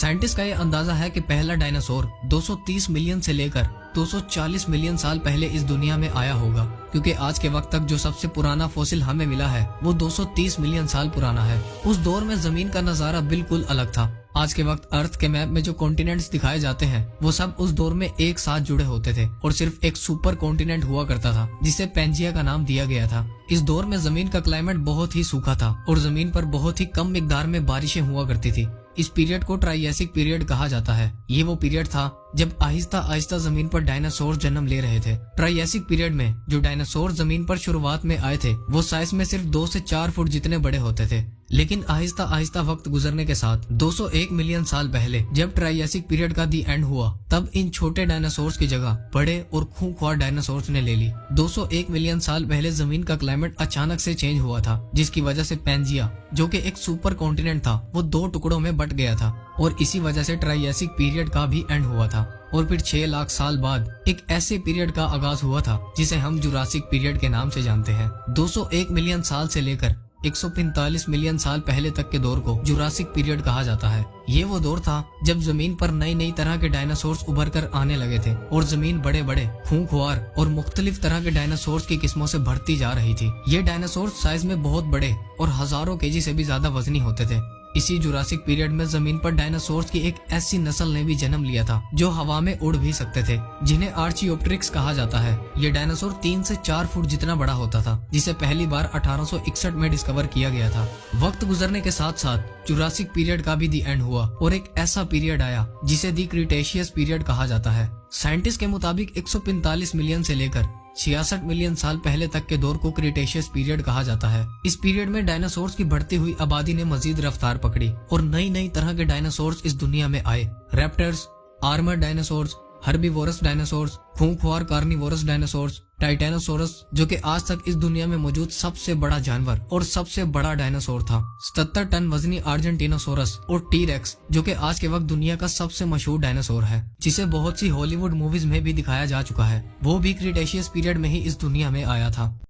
Scientist का ये अंदाजा है कि पहला डायनासोर 230 मिलियन से लेकर 240 मिलियन साल पहले इस दुनिया में आया होगा, क्योंकि आज के वक्त तक जो सबसे पुराना फॉसिल हमें मिला है वो 230 मिलियन साल पुराना है। उस दौर में जमीन का नजारा बिल्कुल अलग था। आज के वक्त अर्थ के मैप में जो कॉन्टिनेंट्स दिखाए जाते हैं वो सब उस दौर में एक साथ जुड़े होते थे और सिर्फ एक सुपर कॉन्टिनेंट हुआ करता था जिसे पेंजिया का नाम दिया गया था। इस दौर में जमीन का क्लाइमेट बहुत ही सूखा था और जमीन पर बहुत ही कम मिकदार में बारिशें हुआ करती थी। इस पीरियड को ट्राइएसिक पीरियड कहा जाता है। ये वो पीरियड था जब आहिस्ता आहिस्ता जमीन पर डायनासोर जन्म ले रहे थे। ट्राइएसिक पीरियड में जो डायनासोर जमीन पर शुरुआत में आए थे वो साइज में सिर्फ 2 से 4 फुट जितने बड़े होते थे, लेकिन आहिस्ता आहिस्ता वक्त गुजरने के साथ 201 मिलियन साल पहले जब ट्राइएसिक पीरियड का दी एंड हुआ तब इन छोटे डायनासोर्स की जगह बड़े और खूंखार डायनासोर्स ने ले ली। 201 मिलियन साल पहले जमीन का क्लाइमेट अचानक से चेंज हुआ था, जिसकी वजह से पेंजिया जो कि एक सुपर कॉन्टिनेंट था वो 2 टुकड़ों में बट गया था और इसी वजह से ट्राइएसिक पीरियड का भी एंड हुआ था। और फिर 6 लाख साल बाद एक ऐसे पीरियड का आगाज हुआ था जिसे हम जुरासिक पीरियड के नाम से जानते हैं। 201 मिलियन साल से लेकर 145 मिलियन साल पहले तक के दौर को जुरासिक पीरियड कहा जाता है। ये वो दौर था जब जमीन पर नई नई तरह के डायनासोर्स उभर कर आने लगे थे और जमीन बड़े बड़े खूंखार और मुख्तलिफ तरह के डायनासोर्स की किस्मों से भरती जा रही थी। ये डायनासोर्स साइज में बहुत बड़े और हजारों केजी से भी ज्यादा वजनी होते थे। इसी जुरासिक पीरियड में जमीन पर डायनासोर्स की एक ऐसी नस्ल ने भी जन्म लिया था जो हवा में उड़ भी सकते थे, जिन्हें आर्चियोप्टेरिक्स कहा जाता है। ये डायनासोर 3 से 4 फुट जितना बड़ा होता था, जिसे पहली बार 1861 में डिस्कवर किया गया था। वक्त गुजरने के साथ साथ जुरासिक पीरियड का भी दी एंड हुआ और एक ऐसा पीरियड आया जिसे दी क्रिटेशियस पीरियड कहा जाता है। साइंटिस्ट के मुताबिक 145 मिलियन से लेकर 66 मिलियन साल पहले तक के दौर को क्रिटेशियस पीरियड कहा जाता है। इस पीरियड में डायनासोर्स की बढ़ती हुई आबादी ने मजीद रफ्तार पकड़ी और नई नई तरह के डायनासोर्स इस दुनिया में आए। Raptors, armour dinosaurs, herbivorous dinosaurs, खूंखार कार्निवोरस डायनासोर्स, टाइटेनोसोरस जो कि आज तक इस दुनिया में मौजूद सबसे बड़ा जानवर और सबसे बड़ा डायनासोर था, 77 टन वजनी आर्जेंटिनोसोरस और टी-रेक्स जो कि आज के वक्त दुनिया का सबसे मशहूर डायनासोर है, जिसे बहुत सी हॉलीवुड मूवीज में भी दिखाया जा चुका है। वो भी क्रिटेशियस पीरियड में ही इस दुनिया में आया था।